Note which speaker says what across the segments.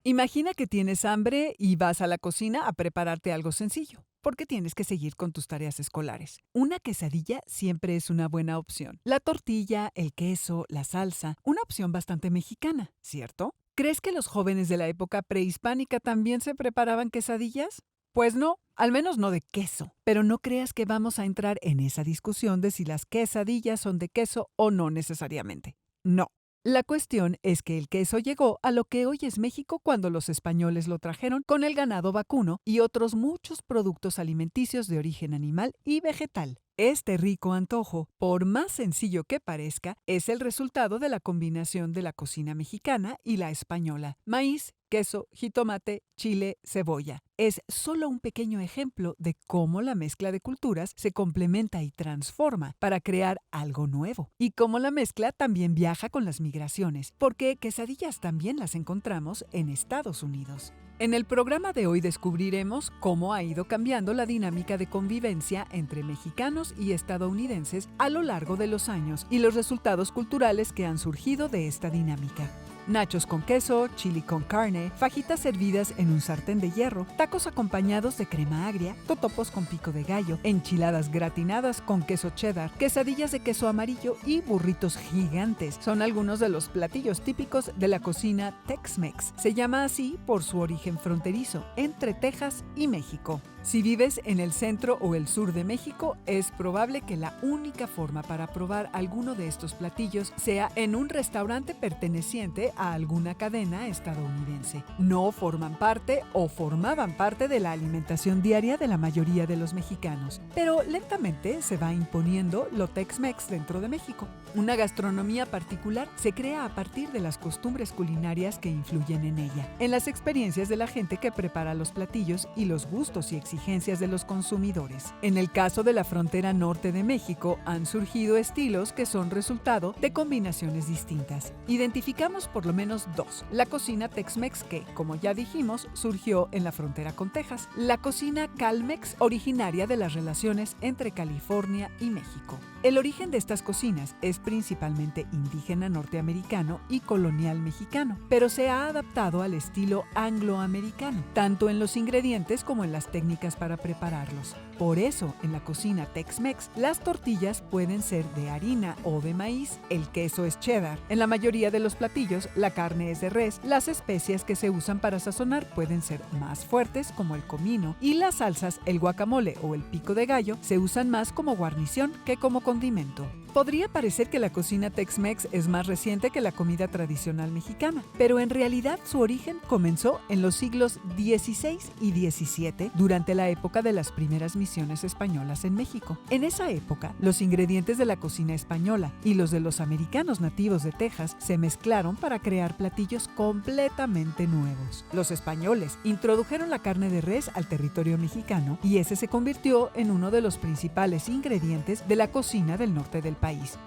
Speaker 1: Imagina que tienes hambre y vas a la cocina a prepararte algo sencillo, porque tienes que seguir con tus tareas escolares. Una quesadilla siempre es una buena opción. La tortilla, el queso, la salsa, una opción bastante mexicana, ¿cierto? ¿Crees que los jóvenes de la época prehispánica también se preparaban quesadillas? Pues no, al menos no de queso. Pero no creas que vamos a entrar en esa discusión de si las quesadillas son de queso o no necesariamente. No. La cuestión es que el queso llegó a lo que hoy es México cuando los españoles lo trajeron con el ganado vacuno y otros muchos productos alimenticios de origen animal y vegetal. Este rico antojo, por más sencillo que parezca, es el resultado de la combinación de la cocina mexicana y la española. Maíz, queso, jitomate, chile, cebolla. Es solo un pequeño ejemplo de cómo la mezcla de culturas se complementa y transforma para crear algo nuevo. Y cómo la mezcla también viaja con las migraciones, porque quesadillas también las encontramos en Estados Unidos. En el programa de hoy descubriremos cómo ha ido cambiando la dinámica de convivencia entre mexicanos y estadounidenses a lo largo de los años y los resultados culturales que han surgido de esta dinámica. Nachos con queso, chili con carne, fajitas servidas en un sartén de hierro, tacos acompañados de crema agria, totopos con pico de gallo, enchiladas gratinadas con queso cheddar, quesadillas de queso amarillo y burritos gigantes. Son algunos de los platillos típicos de la cocina Tex-Mex. Se llama así por su origen fronterizo, entre Texas y México. Si vives en el centro o el sur de México, es probable que la única forma para probar alguno de estos platillos sea en un restaurante perteneciente a alguna cadena estadounidense. No forman parte o formaban parte de la alimentación diaria de la mayoría de los mexicanos, pero lentamente se va imponiendo lo Tex-Mex dentro de México. Una gastronomía particular se crea a partir de las costumbres culinarias que influyen en ella, en las experiencias de la gente que prepara los platillos y los gustos y exigencias de los consumidores. En el caso de la frontera norte de México, han surgido estilos que son resultado de combinaciones distintas. Identificamos por lo menos dos. La cocina Tex-Mex que, como ya dijimos, surgió en la frontera con Texas. La cocina Cal-Mex, originaria de las relaciones entre California y México. El origen de estas cocinas es principalmente indígena norteamericano y colonial mexicano, pero se ha adaptado al estilo angloamericano, tanto en los ingredientes como en las técnicas para prepararlos. Por eso, en la cocina Tex-Mex, las tortillas pueden ser de harina o de maíz, el queso es cheddar. En la mayoría de los platillos, la carne es de res, las especias que se usan para sazonar pueden ser más fuertes, como el comino, y las salsas, el guacamole o el pico de gallo, se usan más como guarnición que como condimento. Podría parecer que la cocina Tex-Mex es más reciente que la comida tradicional mexicana, pero en realidad su origen comenzó en los siglos XVI y XVII, durante la época de las primeras misiones españolas en México. En esa época, los ingredientes de la cocina española y los de los americanos nativos de Texas se mezclaron para crear platillos completamente nuevos. Los españoles introdujeron la carne de res al territorio mexicano y ese se convirtió en uno de los principales ingredientes de la cocina del norte del país.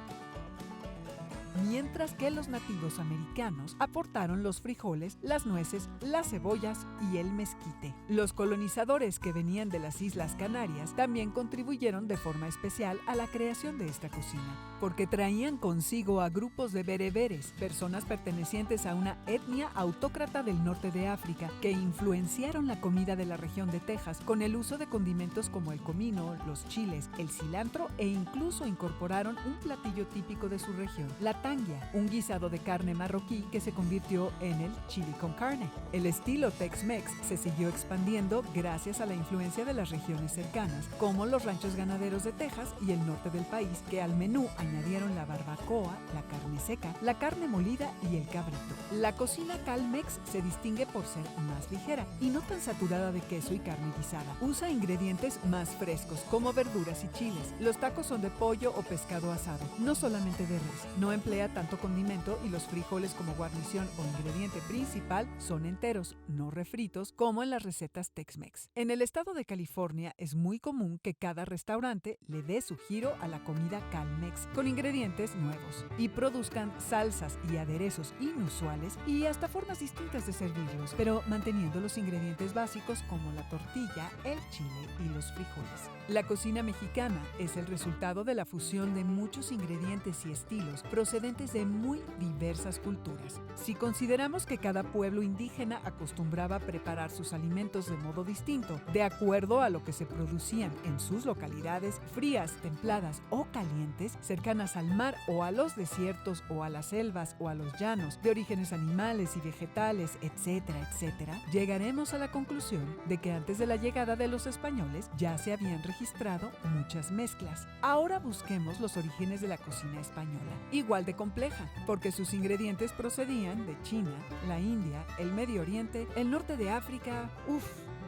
Speaker 1: Mientras que los nativos americanos aportaron los frijoles, las nueces, las cebollas y el mezquite. Los colonizadores que venían de las Islas Canarias también contribuyeron de forma especial a la creación de esta cocina, porque traían consigo a grupos de bereberes, personas pertenecientes a una etnia autócrata del norte de África, que influenciaron la comida de la región de Texas con el uso de condimentos como el comino, los chiles, el cilantro e incluso incorporaron un platillo típico de su región, la tangia, un guisado de carne marroquí que se convirtió en el chili con carne. El estilo Tex-Mex se siguió expandiendo gracias a la influencia de las regiones cercanas, como los ranchos ganaderos de Texas y el norte del país, que al menú añadieron la barbacoa, la carne seca, la carne molida y el cabrito. La cocina Cal-Mex se distingue por ser más ligera y no tan saturada de queso y carne guisada. Usa ingredientes más frescos, como verduras y chiles. Los tacos son de pollo o pescado asado, no solamente de res. No emplea tanto condimento y los frijoles como guarnición o ingrediente principal son enteros, no refritos, como en las recetas Tex-Mex. En el estado de California es muy común que cada restaurante le dé su giro a la comida Cal-Mex con ingredientes nuevos y produzcan salsas y aderezos inusuales y hasta formas distintas de servirlos, pero manteniendo los ingredientes básicos como la tortilla, el chile y los frijoles. La cocina mexicana es el resultado de la fusión de muchos ingredientes y estilos procedentes ingredientes de muy diversas culturas. Si consideramos que cada pueblo indígena acostumbraba a preparar sus alimentos de modo distinto, de acuerdo a lo que se producían en sus localidades, frías, templadas o calientes, cercanas al mar o a los desiertos o a las selvas o a los llanos, de orígenes animales y vegetales, etcétera, etcétera, llegaremos a la conclusión de que antes de la llegada de los españoles ya se habían registrado muchas mezclas. Ahora busquemos los orígenes de la cocina española, igual de compleja, porque sus ingredientes procedían de China, la India, el Medio Oriente, el norte de África.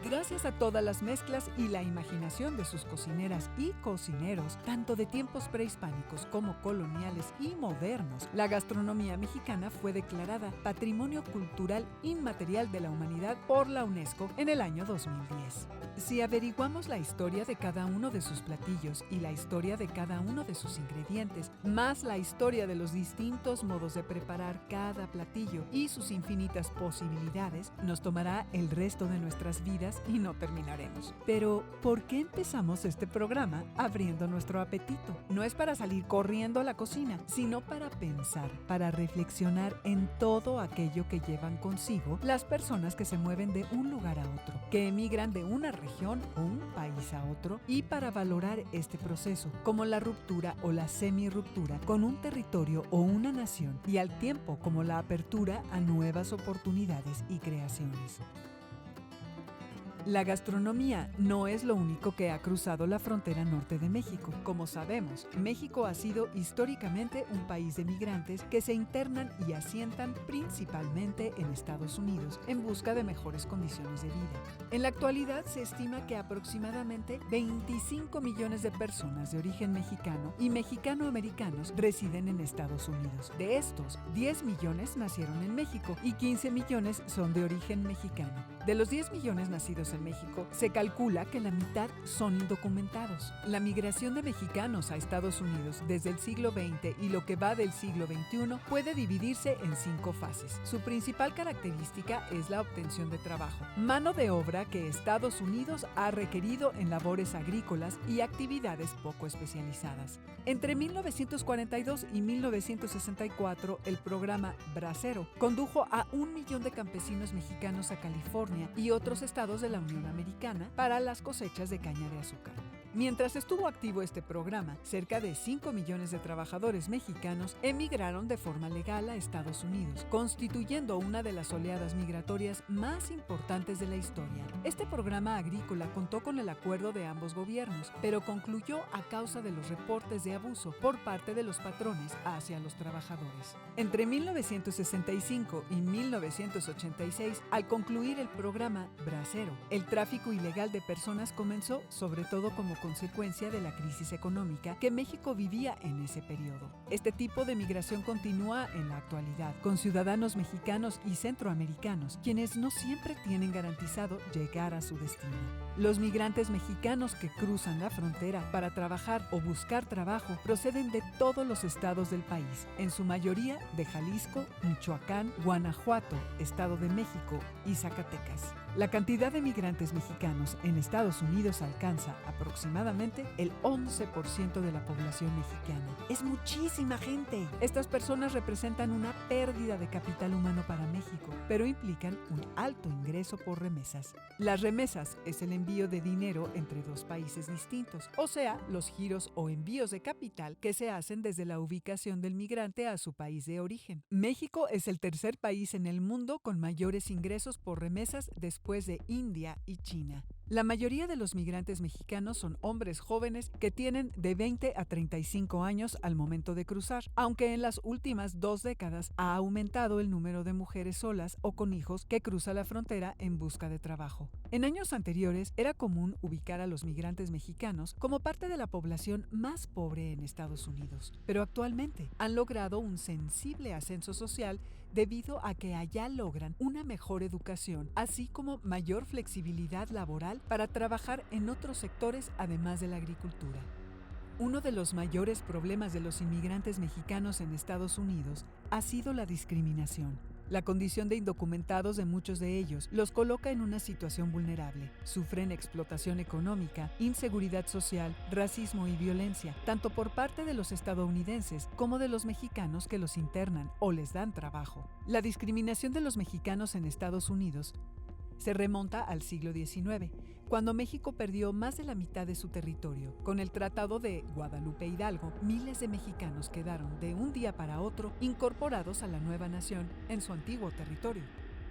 Speaker 1: Gracias a todas las mezclas y la imaginación de sus cocineras y cocineros, tanto de tiempos prehispánicos como coloniales y modernos, la gastronomía mexicana fue declarada Patrimonio Cultural Inmaterial de la Humanidad por la UNESCO en el año 2010. Si averiguamos la historia de cada uno de sus platillos y la historia de cada uno de sus ingredientes, más la historia de los distintos modos de preparar cada platillo y sus infinitas posibilidades, nos tomará el resto de nuestras vidas y no terminaremos. Pero, ¿por qué empezamos este programa abriendo nuestro apetito? No es para salir corriendo a la cocina, sino para pensar, para reflexionar en todo aquello que llevan consigo las personas que se mueven de un lugar a otro, que emigran de una región o un país a otro, y para valorar este proceso, como la ruptura o la semi-ruptura con un territorio o una nación, y al tiempo como la apertura a nuevas oportunidades y creaciones. La gastronomía no es lo único que ha cruzado la frontera norte de México. Como sabemos, México ha sido históricamente un país de migrantes que se internan y asientan principalmente en Estados Unidos en busca de mejores condiciones de vida. En la actualidad se estima que aproximadamente 25 millones de personas de origen mexicano y mexicano-americanos residen en Estados Unidos. De estos, 10 millones nacieron en México y 15 millones son de origen mexicano. De los 10 millones nacidos en México, se calcula que la mitad son indocumentados. La migración de mexicanos a Estados Unidos desde el siglo XX y lo que va del siglo XXI puede dividirse en 5 fases. Su principal característica es la obtención de trabajo, mano de obra que Estados Unidos ha requerido en labores agrícolas y actividades poco especializadas. Entre 1942 y 1964, el programa Bracero condujo a 1 millón de campesinos mexicanos a California y otros estados de la Unión Americana para las cosechas de caña de azúcar. Mientras estuvo activo este programa, cerca de 5 millones de trabajadores mexicanos emigraron de forma legal a Estados Unidos, constituyendo una de las oleadas migratorias más importantes de la historia. Este programa agrícola contó con el acuerdo de ambos gobiernos, pero concluyó a causa de los reportes de abuso por parte de los patrones hacia los trabajadores. Entre 1965 y 1986, al concluir el programa Bracero, el tráfico ilegal de personas comenzó, sobre todo como consecuencia de la crisis económica que México vivía en ese periodo. Este tipo de migración continúa en la actualidad, con ciudadanos mexicanos y centroamericanos, quienes no siempre tienen garantizado llegar a su destino. Los migrantes mexicanos que cruzan la frontera para trabajar o buscar trabajo proceden de todos los estados del país, en su mayoría de Jalisco, Michoacán, Guanajuato, Estado de México y Zacatecas. La cantidad de migrantes mexicanos en Estados Unidos alcanza aproximadamente el 11% de la población mexicana. ¡Es muchísima gente! Estas personas representan una pérdida de capital humano para México, pero implican un alto ingreso por remesas. Las remesas es el envío de dinero entre dos países distintos, o sea, los giros o envíos de capital que se hacen desde la ubicación del migrante a su país de origen. México es el tercer país en el mundo con mayores ingresos por remesas después de India y China. La mayoría de los migrantes mexicanos son hombres jóvenes que tienen de 20 a 35 años al momento de cruzar, aunque en las últimas 2 décadas ha aumentado el número de mujeres solas o con hijos que cruzan la frontera en busca de trabajo. En años anteriores era común ubicar a los migrantes mexicanos como parte de la población más pobre en Estados Unidos, pero actualmente han logrado un sensible ascenso social debido a que allá logran una mejor educación, así como mayor flexibilidad laboral para trabajar en otros sectores además de la agricultura. Uno de los mayores problemas de los inmigrantes mexicanos en Estados Unidos ha sido la discriminación. La condición de indocumentados de muchos de ellos los coloca en una situación vulnerable. Sufren explotación económica, inseguridad social, racismo y violencia, tanto por parte de los estadounidenses como de los mexicanos que los internan o les dan trabajo. La discriminación de los mexicanos en Estados Unidos se remonta al siglo XIX, cuando México perdió más de la mitad de su territorio. Con el Tratado de Guadalupe Hidalgo, miles de mexicanos quedaron de un día para otro incorporados a la nueva nación en su antiguo territorio.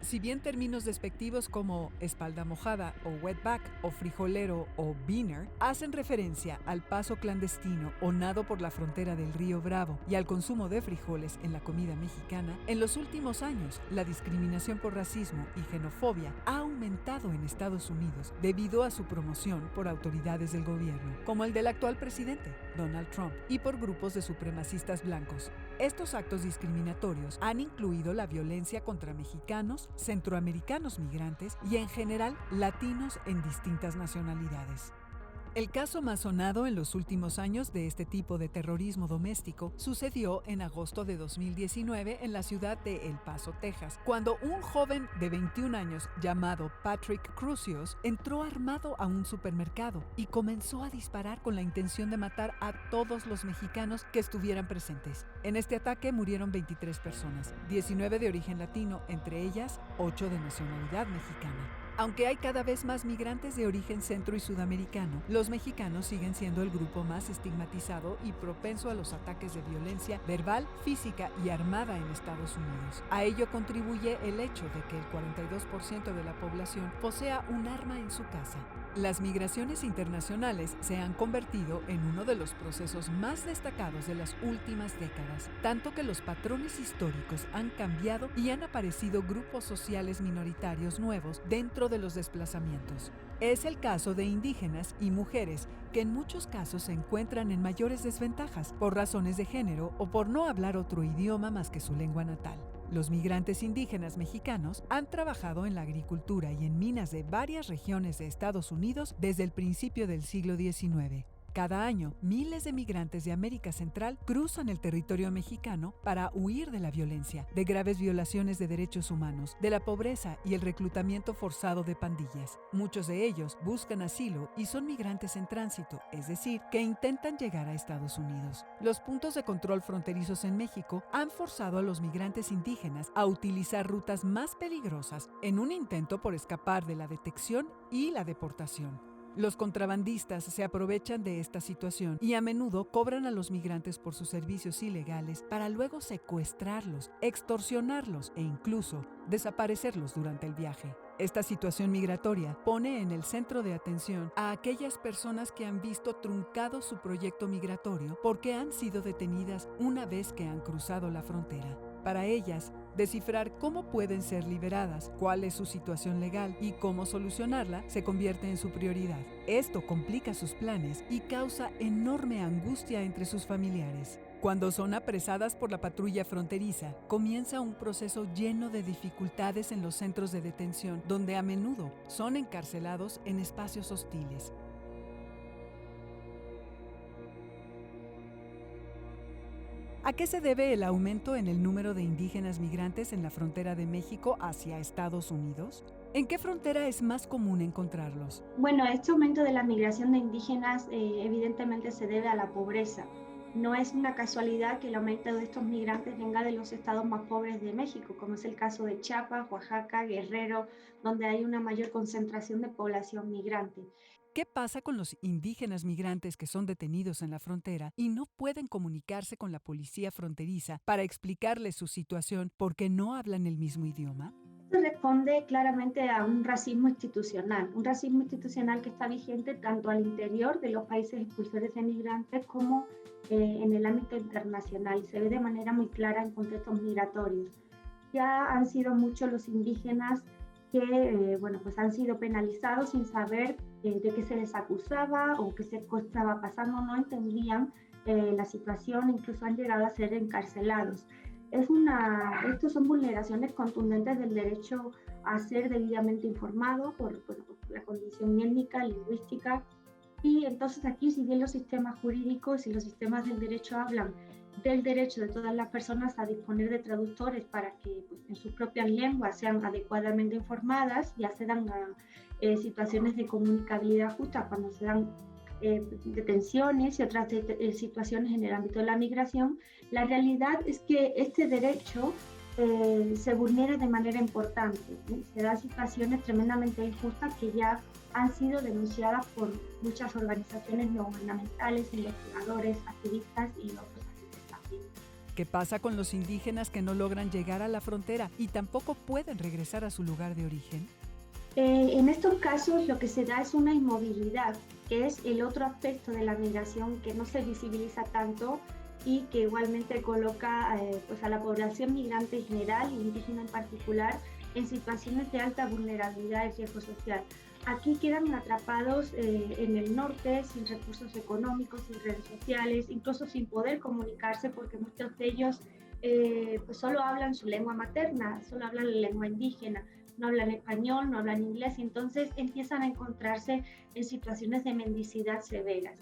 Speaker 1: Si bien términos despectivos como espalda mojada o wetback o frijolero o beaner hacen referencia al paso clandestino o nado por la frontera del río Bravo y al consumo de frijoles en la comida mexicana, en los últimos años la discriminación por racismo y xenofobia ha aumentado en Estados Unidos debido a su promoción por autoridades del gobierno, como el del actual presidente, Donald Trump, y por grupos de supremacistas blancos. Estos actos discriminatorios han incluido la violencia contra mexicanos, centroamericanos migrantes y en general latinos en distintas nacionalidades. El caso más sonado en los últimos años de este tipo de terrorismo doméstico sucedió en agosto de 2019 en la ciudad de El Paso, Texas, cuando un joven de 21 años llamado Patrick Crucius entró armado a un supermercado y comenzó a disparar con la intención de matar a todos los mexicanos que estuvieran presentes. En este ataque murieron 23 personas, 19 de origen latino, entre ellas 8 de nacionalidad mexicana. Aunque hay cada vez más migrantes de origen centro y sudamericano, los mexicanos siguen siendo el grupo más estigmatizado y propenso a los ataques de violencia verbal, física y armada en Estados Unidos. A ello contribuye el hecho de que el 42% de la población posea un arma en su casa. Las migraciones internacionales se han convertido en uno de los procesos más destacados de las últimas décadas, tanto que los patrones históricos han cambiado y han aparecido grupos sociales minoritarios nuevos dentro de los desplazamientos. Es el caso de indígenas y mujeres que en muchos casos se encuentran en mayores desventajas por razones de género o por no hablar otro idioma más que su lengua natal. Los migrantes indígenas mexicanos han trabajado en la agricultura y en minas de varias regiones de Estados Unidos desde el principio del siglo XIX. Cada año, miles de migrantes de América Central cruzan el territorio mexicano para huir de la violencia, de graves violaciones de derechos humanos, de la pobreza y el reclutamiento forzado de pandillas. Muchos de ellos buscan asilo y son migrantes en tránsito, es decir, que intentan llegar a Estados Unidos. Los puntos de control fronterizos en México han forzado a los migrantes indígenas a utilizar rutas más peligrosas en un intento por escapar de la detección y la deportación. Los contrabandistas se aprovechan de esta situación y a menudo cobran a los migrantes por sus servicios ilegales para luego secuestrarlos, extorsionarlos e incluso desaparecerlos durante el viaje. Esta situación migratoria pone en el centro de atención a aquellas personas que han visto truncado su proyecto migratorio porque han sido detenidas una vez que han cruzado la frontera. Para ellas, descifrar cómo pueden ser liberadas, cuál es su situación legal y cómo solucionarla se convierte en su prioridad. Esto complica sus planes y causa enorme angustia entre sus familiares. Cuando son apresadas por la patrulla fronteriza, comienza un proceso lleno de dificultades en los centros de detención, donde a menudo son encarcelados en espacios hostiles. ¿A qué se debe el aumento en el número de indígenas migrantes en la frontera de México hacia Estados Unidos? ¿En qué frontera es más común encontrarlos?
Speaker 2: Bueno, este aumento de la migración de indígenas evidentemente se debe a la pobreza. No es una casualidad que el aumento de estos migrantes venga de los estados más pobres de México, como es el caso de Chiapas, Oaxaca, Guerrero, donde hay una mayor concentración de población migrante.
Speaker 1: ¿Qué pasa con los indígenas migrantes que son detenidos en la frontera y no pueden comunicarse con la policía fronteriza para explicarles su situación porque no hablan el mismo idioma?
Speaker 2: Esto responde claramente a un racismo institucional que está vigente tanto al interior de los países expulsores de migrantes como en el ámbito internacional y se ve de manera muy clara en contextos migratorios. Ya han sido muchos los indígenas que pues han sido penalizados sin saber de qué se les acusaba o qué se estaba pasando, no entendían la situación, incluso han llegado a ser encarcelados. Estos son vulneraciones contundentes del derecho a ser debidamente informado por la condición étnica, lingüística. Y entonces aquí, si bien los sistemas jurídicos y los sistemas del derecho hablan del derecho de todas las personas a disponer de traductores para que pues, en sus propias lenguas sean adecuadamente informadas y accedan a situaciones de comunicabilidad justa cuando se dan detenciones y otras situaciones en el ámbito de la migración. La realidad es que este derecho se vulnera de manera importante. Se dan situaciones tremendamente injustas que ya han sido denunciadas por muchas organizaciones no gubernamentales, investigadores, activistas y otros agentes también.
Speaker 1: ¿Qué pasa con los indígenas que no logran llegar a la frontera y tampoco pueden regresar a su lugar de origen?
Speaker 2: En estos casos lo que se da es una inmovilidad, que es el otro aspecto de la migración que no se visibiliza tanto y que igualmente coloca pues a la población migrante en general e indígena en particular en situaciones de alta vulnerabilidad y riesgo social. Aquí quedan atrapados en el norte sin recursos económicos, sin redes sociales, incluso sin poder comunicarse porque muchos de ellos pues solo hablan su lengua materna, solo hablan la lengua indígena, no hablan español, no hablan inglés, y entonces empiezan a encontrarse en situaciones de mendicidad severas.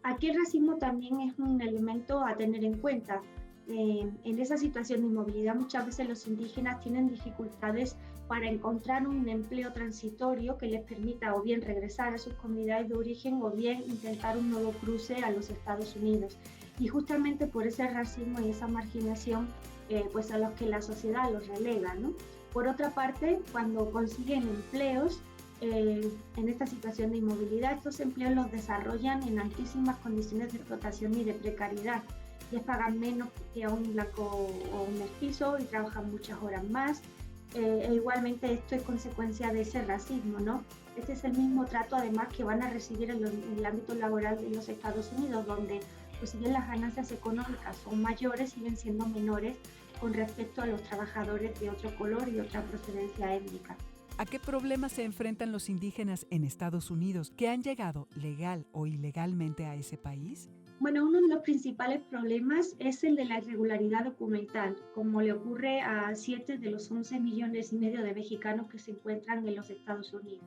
Speaker 2: Aquí el racismo también es un elemento a tener en cuenta. En esa situación de inmovilidad muchas veces los indígenas tienen dificultades para encontrar un empleo transitorio que les permita o bien regresar a sus comunidades de origen o bien intentar un nuevo cruce a los Estados Unidos. Y justamente por ese racismo y esa marginación pues a los que la sociedad los relega, ¿no? Por otra parte, cuando consiguen empleos en esta situación de inmovilidad, estos empleos los desarrollan en altísimas condiciones de explotación y de precariedad. Les pagan menos que a un blanco o un mestizo y trabajan muchas horas más. E igualmente esto es consecuencia de ese racismo, ¿no? Este es el mismo trato además que van a recibir en el ámbito laboral de los Estados Unidos, donde pues si bien las ganancias económicas son mayores, siguen siendo menores con respecto a los trabajadores de otro color y otra procedencia étnica.
Speaker 1: ¿A qué problemas se enfrentan los indígenas en Estados Unidos que han llegado legal o ilegalmente a ese país?
Speaker 2: Bueno, uno de los principales problemas es el de la irregularidad documental, como le ocurre a 7 de los 11 millones y medio de mexicanos que se encuentran en los Estados Unidos.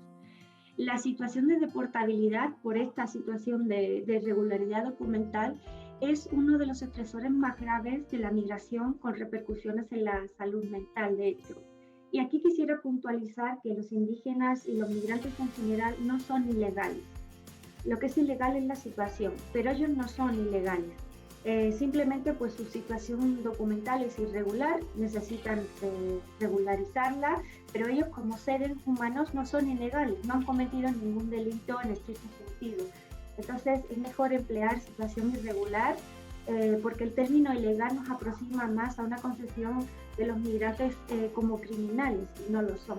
Speaker 2: La situación de deportabilidad por esta situación de irregularidad documental es uno de los estresores más graves de la migración con repercusiones en la salud mental, de hecho. Y aquí quisiera puntualizar que los indígenas y los migrantes en general no son ilegales. Lo que es ilegal es la situación, pero ellos no son ilegales. Simplemente pues su situación documental es irregular, necesitan regularizarla, pero ellos como seres humanos no son ilegales, no han cometido ningún delito en estricto sentido. Entonces es mejor emplear situación irregular porque el término ilegal nos aproxima más a una concepción de los migrantes como criminales y no lo son.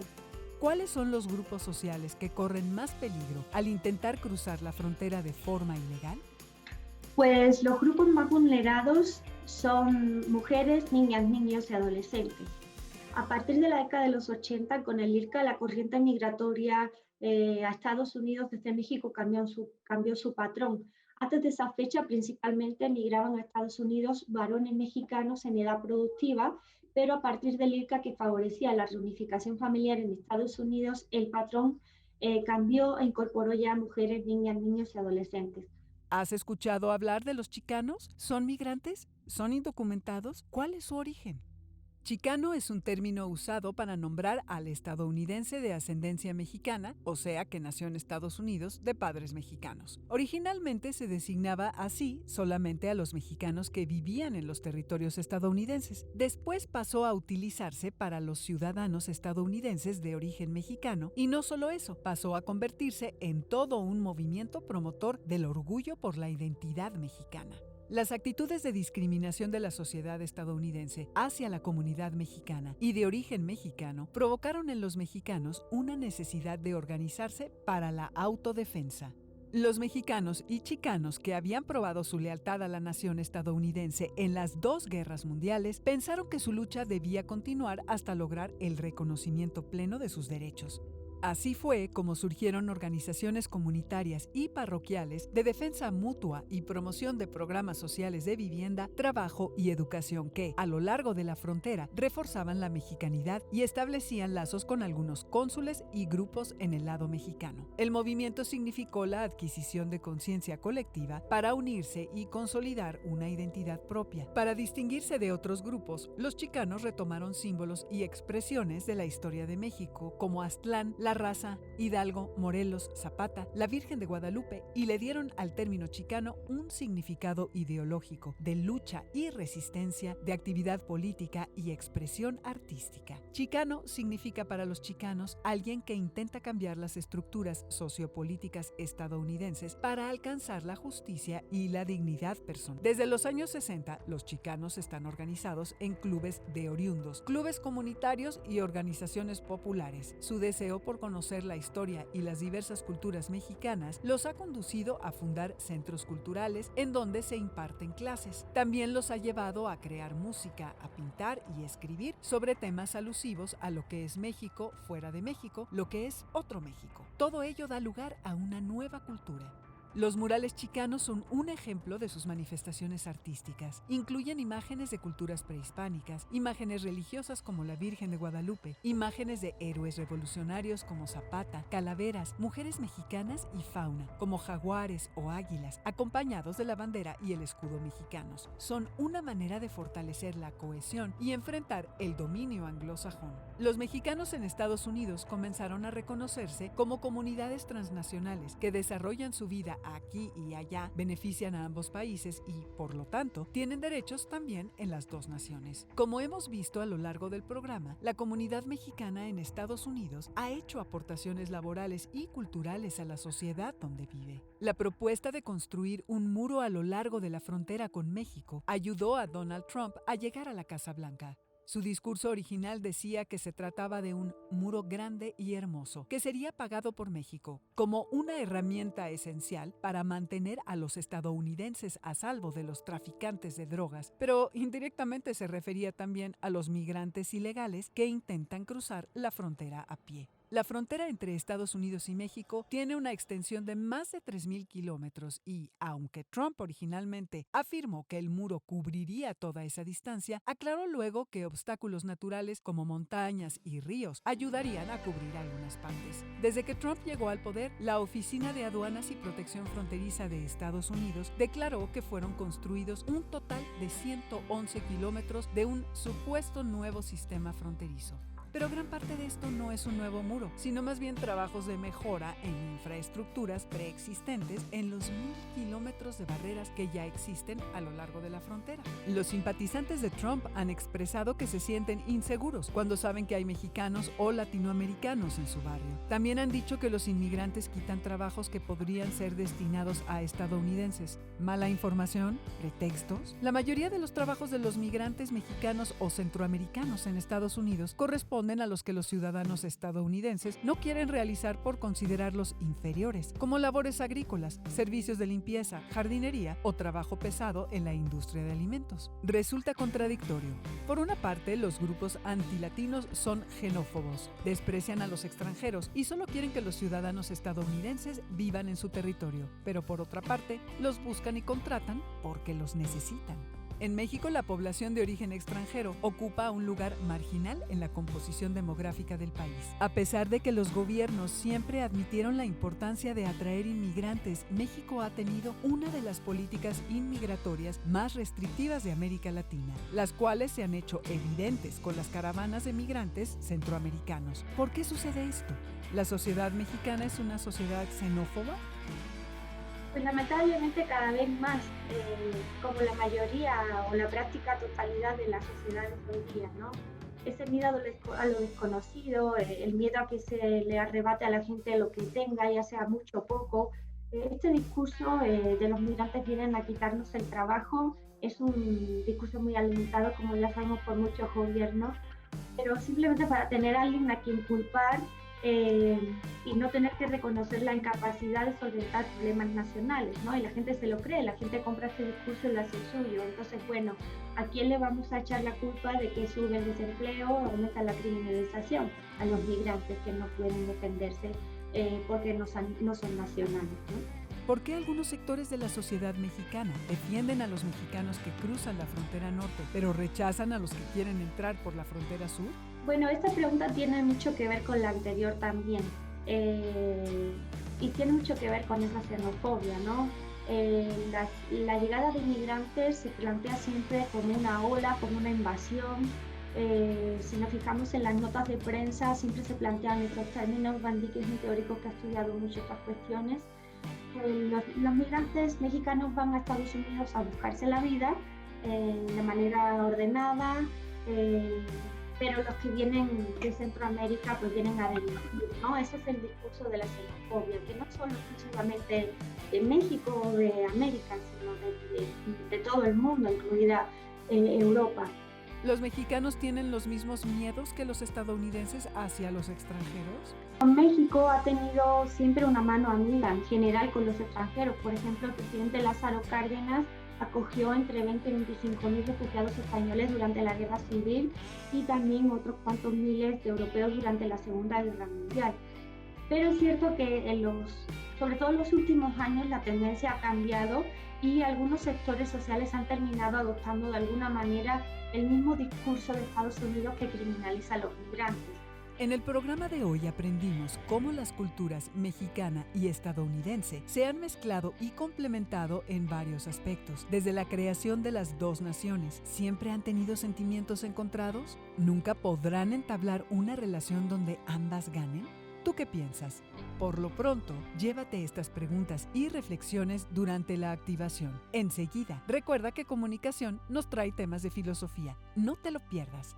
Speaker 1: ¿Cuáles son los grupos sociales que corren más peligro al intentar cruzar la frontera de forma ilegal?
Speaker 2: Pues los grupos más vulnerados son mujeres, niñas, niños y adolescentes. A partir de la década de los 80, con el IRCA, la corriente migratoria a Estados Unidos desde México cambió su patrón. Antes de esa fecha, principalmente emigraban a Estados Unidos varones mexicanos en edad productiva, pero a partir del IRCA, que favorecía la reunificación familiar en Estados Unidos, el patrón cambió e incorporó ya mujeres, niñas, niños y adolescentes.
Speaker 1: ¿Has escuchado hablar de los chicanos? ¿Son migrantes? ¿Son indocumentados? ¿Cuál es su origen? Chicano es un término usado para nombrar al estadounidense de ascendencia mexicana, o sea que nació en Estados Unidos de padres mexicanos. Originalmente se designaba así solamente a los mexicanos que vivían en los territorios estadounidenses. Después pasó a utilizarse para los ciudadanos estadounidenses de origen mexicano y no solo eso, pasó a convertirse en todo un movimiento promotor del orgullo por la identidad mexicana. Las actitudes de discriminación de la sociedad estadounidense hacia la comunidad mexicana y de origen mexicano provocaron en los mexicanos una necesidad de organizarse para la autodefensa. Los mexicanos y chicanos que habían probado su lealtad a la nación estadounidense en las dos guerras mundiales pensaron que su lucha debía continuar hasta lograr el reconocimiento pleno de sus derechos. Así fue como surgieron organizaciones comunitarias y parroquiales de defensa mutua y promoción de programas sociales de vivienda, trabajo y educación que, a lo largo de la frontera, reforzaban la mexicanidad y establecían lazos con algunos cónsules y grupos en el lado mexicano. El movimiento significó la adquisición de conciencia colectiva para unirse y consolidar una identidad propia. Para distinguirse de otros grupos, los chicanos retomaron símbolos y expresiones de la historia de México, como Aztlán, La Raza, Hidalgo, Morelos, Zapata, la Virgen de Guadalupe, y le dieron al término chicano un significado ideológico de lucha y resistencia, de actividad política y expresión artística. Chicano significa para los chicanos alguien que intenta cambiar las estructuras sociopolíticas estadounidenses para alcanzar la justicia y la dignidad personal. Desde los años 60, los chicanos están organizados en clubes de oriundos, clubes comunitarios y organizaciones populares. Su deseo por conocer la historia y las diversas culturas mexicanas los ha conducido a fundar centros culturales en donde se imparten clases. También los ha llevado a crear música, a pintar y escribir sobre temas alusivos a lo que es México fuera de México, lo que es otro México. Todo ello da lugar a una nueva cultura. Los murales chicanos son un ejemplo de sus manifestaciones artísticas. Incluyen imágenes de culturas prehispánicas, imágenes religiosas como la Virgen de Guadalupe, imágenes de héroes revolucionarios como Zapata, calaveras, mujeres mexicanas y fauna, como jaguares o águilas, acompañados de la bandera y el escudo mexicanos. Son una manera de fortalecer la cohesión y enfrentar el dominio anglosajón. Los mexicanos en Estados Unidos comenzaron a reconocerse como comunidades transnacionales que desarrollan su vida aquí y allá, benefician a ambos países y, por lo tanto, tienen derechos también en las dos naciones. Como hemos visto a lo largo del programa, la comunidad mexicana en Estados Unidos ha hecho aportaciones laborales y culturales a la sociedad donde vive. La propuesta de construir un muro a lo largo de la frontera con México ayudó a Donald Trump a llegar a la Casa Blanca. Su discurso original decía que se trataba de un muro grande y hermoso, que sería pagado por México, como una herramienta esencial para mantener a los estadounidenses a salvo de los traficantes de drogas, pero indirectamente se refería también a los migrantes ilegales que intentan cruzar la frontera a pie. La frontera entre Estados Unidos y México tiene una extensión de más de 3,000 kilómetros y, aunque Trump originalmente afirmó que el muro cubriría toda esa distancia, aclaró luego que obstáculos naturales como montañas y ríos ayudarían a cubrir algunas partes. Desde que Trump llegó al poder, la Oficina de Aduanas y Protección Fronteriza de Estados Unidos declaró que fueron construidos un total de 111 kilómetros de un supuesto nuevo sistema fronterizo. Pero gran parte de esto no es un nuevo muro, sino más bien trabajos de mejora en infraestructuras preexistentes en los 1,000 kilómetros de barreras que ya existen a lo largo de la frontera. Los simpatizantes de Trump han expresado que se sienten inseguros cuando saben que hay mexicanos o latinoamericanos en su barrio. También han dicho que los inmigrantes quitan trabajos que podrían ser destinados a estadounidenses. ¿Mala información? ¿Pretextos? La mayoría de los trabajos de los migrantes mexicanos o centroamericanos en Estados Unidos corresponden a los que los ciudadanos estadounidenses no quieren realizar por considerarlos inferiores, como labores agrícolas, servicios de limpieza, jardinería o trabajo pesado en la industria de alimentos. Resulta contradictorio. Por una parte, los grupos antilatinos son xenófobos, desprecian a los extranjeros y solo quieren que los ciudadanos estadounidenses vivan en su territorio, pero por otra parte, los buscan y contratan porque los necesitan. En México, la población de origen extranjero ocupa un lugar marginal en la composición demográfica del país. A pesar de que los gobiernos siempre admitieron la importancia de atraer inmigrantes, México ha tenido una de las políticas inmigratorias más restrictivas de América Latina, las cuales se han hecho evidentes con las caravanas de migrantes centroamericanos. ¿Por qué sucede esto? ¿La sociedad mexicana es una sociedad xenófoba?
Speaker 2: Pues lamentablemente cada vez más, como la mayoría o la práctica totalidad de las sociedades hoy día, ¿no? Ese miedo a lo desconocido, el miedo a que se le arrebate a la gente lo que tenga, ya sea mucho o poco. Este discurso de los migrantes vienen a quitarnos el trabajo es un discurso muy alimentado, como ya sabemos, por muchos gobiernos, pero simplemente para tener a alguien a quien culpar eh, y no tener que reconocer la incapacidad de solventar problemas nacionales, ¿no? Y la gente se lo cree, la gente compra este discurso y lo hace suyo. Entonces, bueno, ¿a quién le vamos a echar la culpa de que sube el desempleo o aumenta la criminalización? A los migrantes que no pueden defenderse porque no son nacionales, ¿no?
Speaker 1: ¿Por qué algunos sectores de la sociedad mexicana defienden a los mexicanos que cruzan la frontera norte, pero rechazan a los que quieren entrar por la frontera sur?
Speaker 2: Bueno, esta pregunta tiene mucho que ver con la anterior también, y tiene mucho que ver con esa xenofobia, ¿no? La llegada de inmigrantes se plantea siempre como una ola, como una invasión. Si nos fijamos en las notas de prensa, siempre se plantean estos términos. Van Dijk es un teórico que ha estudiado mucho estas cuestiones. Los migrantes mexicanos van a Estados Unidos a buscarse la vida de manera ordenada, pero los que vienen de Centroamérica pues vienen a delinquir, ¿no? Ese es el discurso de la xenofobia, que no solo exclusivamente de México o de América, sino de todo el mundo, incluida Europa.
Speaker 1: ¿Los mexicanos tienen los mismos miedos que los estadounidenses hacia los extranjeros?
Speaker 2: México ha tenido siempre una mano amiga en general con los extranjeros. Por ejemplo, el presidente Lázaro Cárdenas acogió entre 20 y 25 mil refugiados españoles durante la Guerra Civil y también otros cuantos miles de europeos durante la Segunda Guerra Mundial. Pero es cierto que sobre todo en los últimos años la tendencia ha cambiado y algunos sectores sociales han terminado adoptando de alguna manera el mismo discurso de Estados Unidos que criminaliza a los migrantes.
Speaker 1: En el programa de hoy aprendimos cómo las culturas mexicana y estadounidense se han mezclado y complementado en varios aspectos. Desde la creación de las dos naciones, ¿siempre han tenido sentimientos encontrados? ¿Nunca podrán entablar una relación donde ambas ganen? ¿Tú qué piensas? Por lo pronto, llévate estas preguntas y reflexiones durante la activación. Enseguida, recuerda que Comunicación nos trae temas de filosofía. No te lo pierdas.